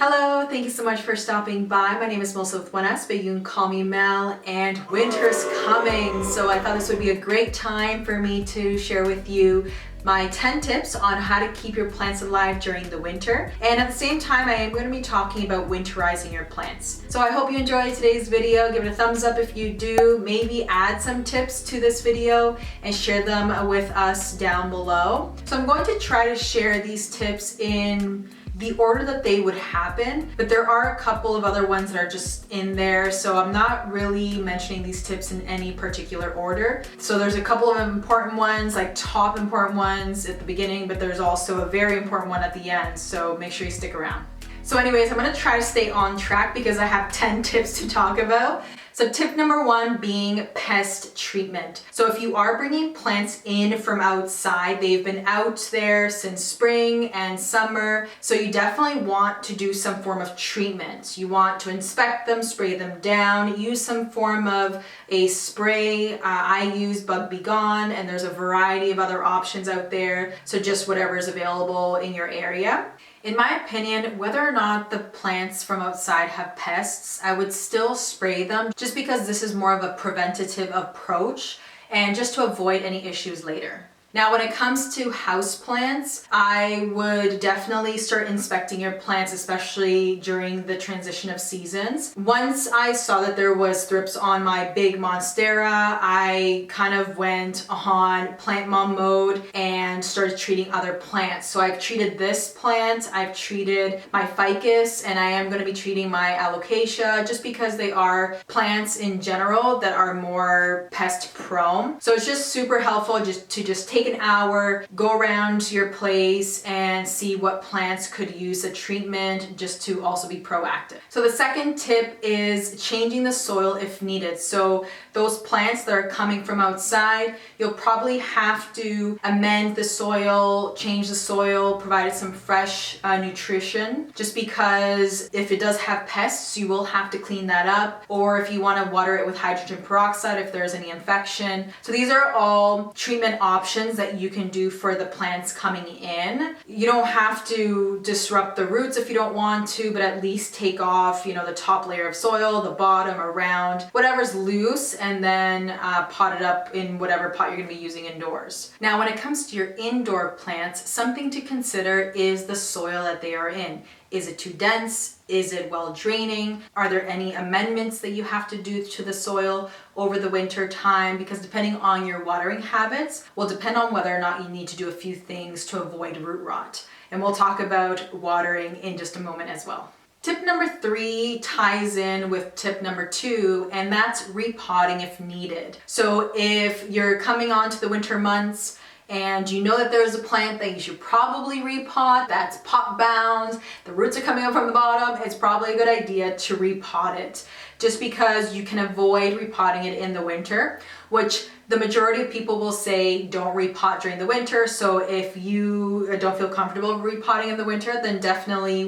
Hello, thank you so much for stopping by. My name is Melissa with 1S, but you can call me Mel, and winter's coming. So I thought this would be a great time for me to share with you my 10 tips on how to keep your plants alive during the winter. And at the same time, I am going to be talking about winterizing your plants. So I hope you enjoyed today's video. Give it a thumbs up if you do. Maybe add some tips to this video and share them with us down below. So I'm going to try to share these tips in the order that they would happen, but there are a couple of other ones that are just in there, so I'm not really mentioning these tips in any particular order. So there's a couple of important ones, like top important ones at the beginning, but there's also a very important one at the end, so make sure you stick around. So anyways, I'm gonna try to stay on track because I have 10 tips to talk about. So tip number 1 being pest treatment. So if you are bringing plants in from outside, they've been out there since spring and summer, so you definitely want to do some form of treatment. You want to inspect them, spray them down, use some form of a spray. I use Bug Be Gone, and there's a variety of other options out there, so just whatever is available in your area. In my opinion, whether or not the plants from outside have pests, I would still spray them just because this is more of a preventative approach and just to avoid any issues later. Now, when it comes to houseplants, I would definitely start inspecting your plants, especially during the transition of seasons. Once I saw that there was thrips on my big Monstera, I kind of went on plant mom mode and started treating other plants. So I've treated this plant, I've treated my ficus, and I am going to be treating my alocasia just because they are plants in general that are more pest prone. So it's just super helpful just to take an hour, go around your place and see what plants could use a treatment just to also be proactive. So the second tip is changing the soil if needed. So those plants that are coming from outside, you'll probably have to amend the soil, change the soil, provide it some fresh nutrition, just because if it does have pests, you will have to clean that up, or if you want to water it with hydrogen peroxide if there's any infection. So these are all treatment options that you can do for the plants coming in. You don't have to disrupt the roots if you don't want to, but at least take off, the top layer of soil, the bottom, around, whatever's loose, and then pot it up in whatever pot you're going to be using indoors. Now, when it comes to your indoor plants, something to consider is the soil that they are in. Is it too dense? Is it well draining? Are there any amendments that you have to do to the soil over the winter time? Because depending on your watering habits will depend on whether or not you need to do a few things to avoid root rot. And we'll talk about watering in just a moment as well. Tip number 3 ties in with tip number 2, and that's repotting if needed. So if you're coming on to the winter months and you know that there's a plant that you should probably repot, that's pot bound, the roots are coming up from the bottom, it's probably a good idea to repot it, just because you can avoid repotting it in the winter, which the majority of people will say don't repot during the winter. So if you don't feel comfortable repotting in the winter, then definitely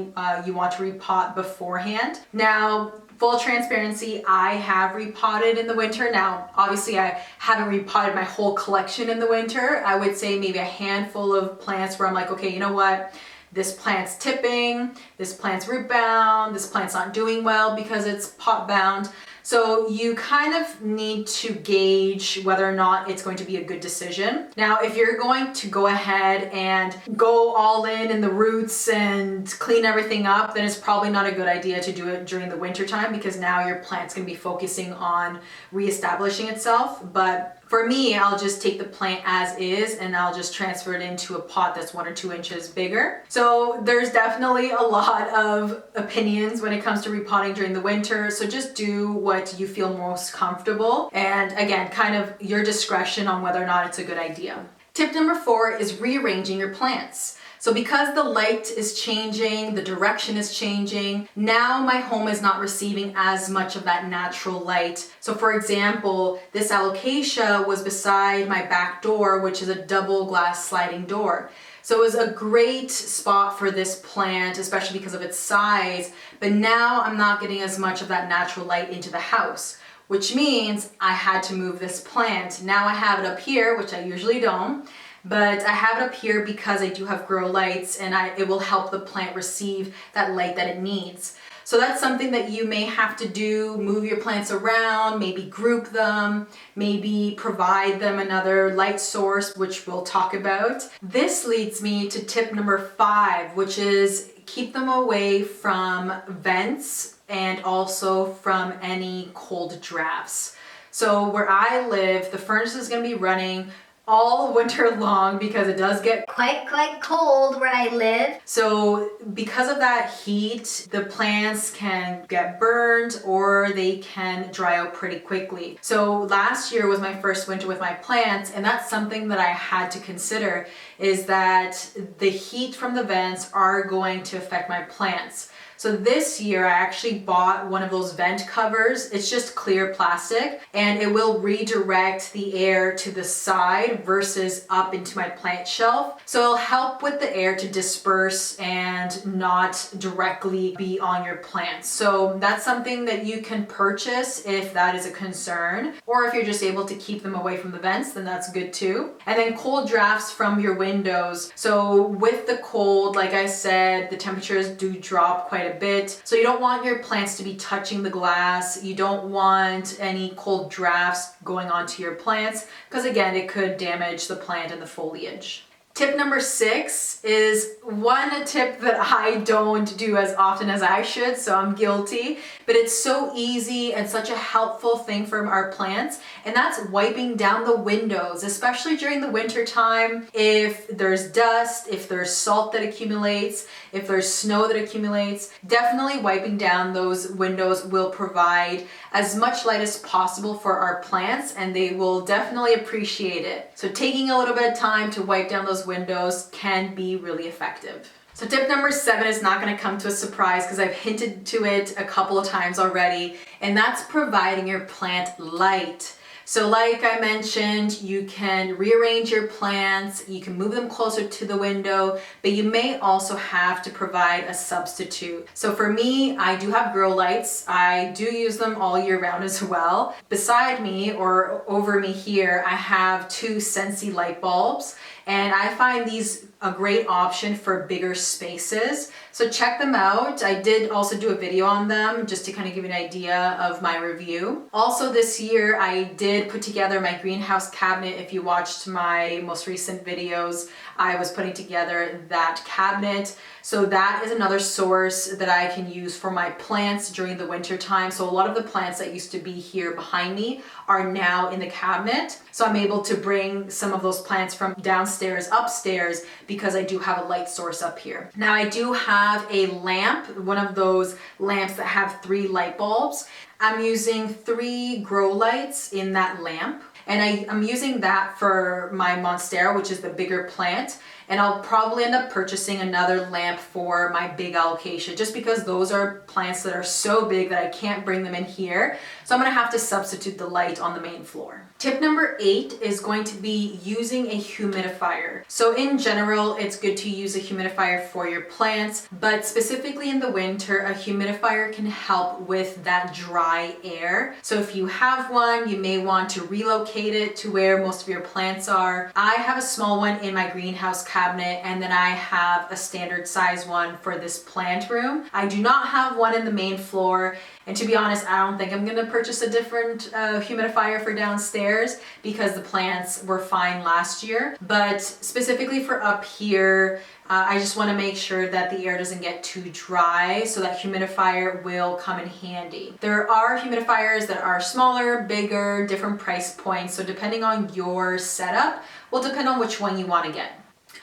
you want to repot beforehand. Now, full transparency, I have repotted in the winter. Now, obviously I haven't repotted my whole collection in the winter. I would say maybe a handful of plants where I'm like, okay, you know what? This plant's tipping, this plant's root bound, this plant's not doing well because it's pot bound. So you kind of need to gauge whether or not it's going to be a good decision. Now, if you're going to go ahead and go all in the roots and clean everything up, then it's probably not a good idea to do it during the winter time, because now your plant's going to be focusing on reestablishing itself. But for me, I'll just take the plant as is and I'll just transfer it into a pot that's 1 or 2 inches bigger. So there's definitely a lot of opinions when it comes to repotting during the winter. So just do what you feel most comfortable. And again, kind of your discretion on whether or not it's a good idea. Tip number 4 is rearranging your plants. So because the light is changing, the direction is changing, now my home is not receiving as much of that natural light. So for example, this alocasia was beside my back door, which is a double glass sliding door. So it was a great spot for this plant, especially because of its size, but now I'm not getting as much of that natural light into the house, which means I had to move this plant. Now I have it up here, which I usually don't. but I have it up here because I do have grow lights, and it will help the plant receive that light that it needs. So that's something that you may have to do, move your plants around, maybe group them, maybe provide them another light source, which we'll talk about. This leads me to tip number 5, which is keep them away from vents and also from any cold drafts. So where I live, the furnace is going to be running all winter long because it does get quite cold where I live. So because of that heat, the plants can get burned or they can dry out pretty quickly. So last year was my first winter with my plants, and that's something that I had to consider, is that the heat from the vents are going to affect my plants. So this year I actually bought one of those vent covers. It's just clear plastic, and it will redirect the air to the side versus up into my plant shelf. So it'll help with the air to disperse and not directly be on your plants. So that's something that you can purchase if that is a concern, or if you're just able to keep them away from the vents, then that's good too. And then cold drafts from your windows. So with the cold, like I said, the temperatures do drop quite a bit. So you don't want your plants to be touching the glass. You don't want any cold drafts going onto your plants, because again, it could damage the plant and the foliage. Tip number 6 is one tip that I don't do as often as I should, so I'm guilty, but it's so easy and such a helpful thing for our plants, and that's wiping down the windows, especially during the winter time. If there's dust, if there's salt that accumulates, if there's snow that accumulates, definitely wiping down those windows will provide as much light as possible for our plants, and they will definitely appreciate it. So taking a little bit of time to wipe down those windows can be really effective. So tip number 7 is not going to come to a surprise because I've hinted to it a couple of times already, and that's providing your plant light. So like I mentioned, you can rearrange your plants, you can move them closer to the window, but you may also have to provide a substitute. So for me, I do have grow lights. I do use them all year round as well. Beside me or over me here, I have 2 Sensi light bulbs, and I find these a great option for bigger spaces. So check them out. I did also do a video on them just to kind of give you an idea of my review. Also this year, I did put together my greenhouse cabinet. If you watched my most recent videos, I was putting together that cabinet. So that is another source that I can use for my plants during the winter time. So a lot of the plants that used to be here behind me are now in the cabinet. So I'm able to bring some of those plants from downstairs upstairs because I do have a light source up here. Now I do have a lamp, one of those lamps that have 3 light bulbs. I'm using 3 grow lights in that lamp, and I'm using that for my Monstera, which is the bigger plant. And I'll probably end up purchasing another lamp for my big alocasia, just because those are plants that are so big that I can't bring them in here. So I'm gonna have to substitute the light on the main floor. Tip number 8 is going to be using a humidifier. So in general, it's good to use a humidifier for your plants, but specifically in the winter, a humidifier can help with that dry air. So if you have one, you may want to relocate it to where most of your plants are. I have a small one in my greenhouse cabinet, and then I have a standard size one for this plant room. I do not have one in the main floor, and to be honest, I don't think I'm gonna purchase a different humidifier for downstairs because the plants were fine last year. But specifically for up here, I just wanna make sure that the air doesn't get too dry, so that humidifier will come in handy. There are humidifiers that are smaller, bigger, different price points, so depending on your setup will depend on which one you wanna get.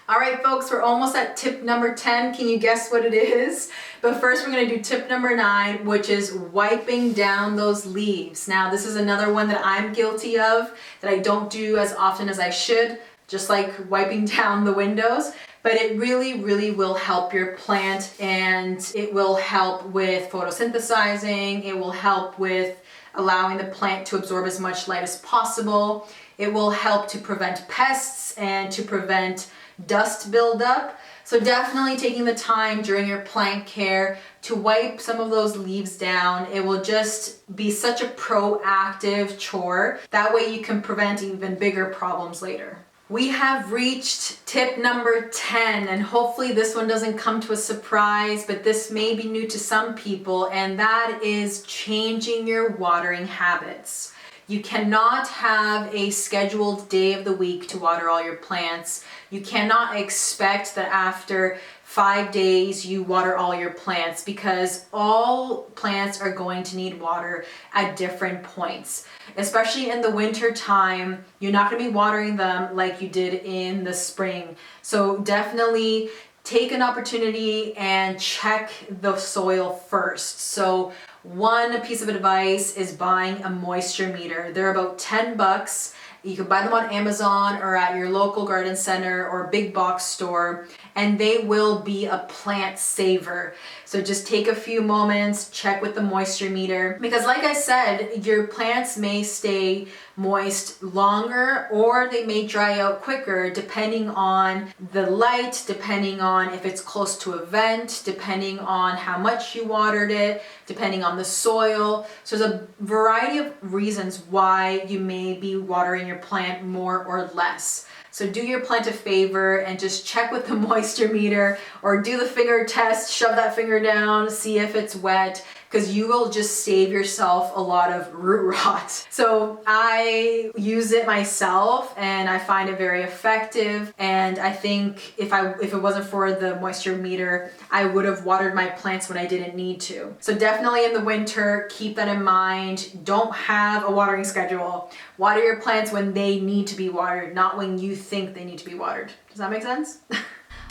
All right, folks, we're almost at tip number 10. Can you guess what it is? But first we're gonna do tip number 9, which is wiping down those leaves. Now, this is another one that I'm guilty of, that I don't do as often as I should, just like wiping down the windows. But it really, really will help your plant, and it will help with photosynthesizing. It will help with allowing the plant to absorb as much light as possible. It will help to prevent pests and to prevent dust buildup. So definitely taking the time during your plant care to wipe some of those leaves down. It will just be such a proactive chore. That way you can prevent even bigger problems later. We have reached tip number 10, and hopefully this one doesn't come to a surprise, but this may be new to some people, and that is changing your watering habits. You cannot have a scheduled day of the week to water all your plants. You cannot expect that after 5 days you water all your plants, because all plants are going to need water at different points. Especially in the winter time, you're not going to be watering them like you did in the spring. So definitely take an opportunity and check the soil first. So one piece of advice is buying a moisture meter. They're about $10. You can buy them on Amazon or at your local garden center or big box store, and they will be a plant saver. So just take a few moments, check with the moisture meter, because like I said, your plants may stay moist longer or they may dry out quicker depending on the light, depending on if it's close to a vent, depending on how much you watered it, depending on the soil. So there's a variety of reasons why you may be watering your plant more or less. So do your plant a favor and just check with the moisture meter, or do the finger test, shove that finger down, see if it's wet, because you will just save yourself a lot of root rot. So I use it myself and I find it very effective, and I think if it wasn't for the moisture meter, I would have watered my plants when I didn't need to. So definitely in the winter, keep that in mind. Don't have a watering schedule. Water your plants when they need to be watered, not when you think they need to be watered. Does that make sense?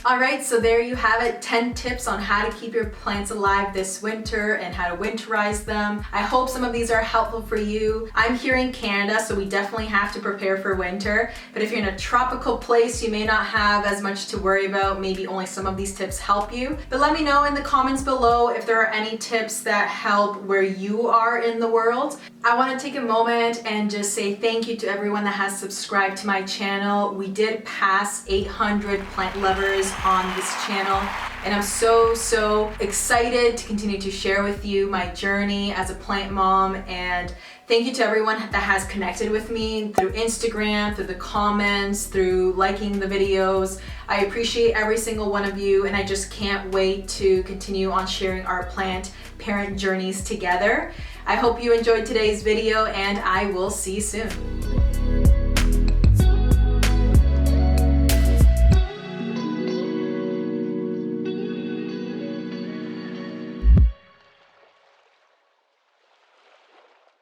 All right, so there you have it, 10 tips on how to keep your plants alive this winter and how to winterize them. I hope some of these are helpful for you. I'm here in Canada, so we definitely have to prepare for winter, but if you're in a tropical place, you may not have as much to worry about. Maybe only some of these tips help you. But let me know in the comments below if there are any tips that help where you are in the world. I want to take a moment and just say thank you to everyone that has subscribed to my channel. We did pass 800 plant lovers on this channel, and I'm so excited to continue to share with you my journey as a plant mom. And thank you to everyone that has connected with me through Instagram, through the comments, through liking the videos. I appreciate every single one of you, and I just can't wait to continue on sharing our plant parent journeys together. I hope you enjoyed today's video, and I will see you soon.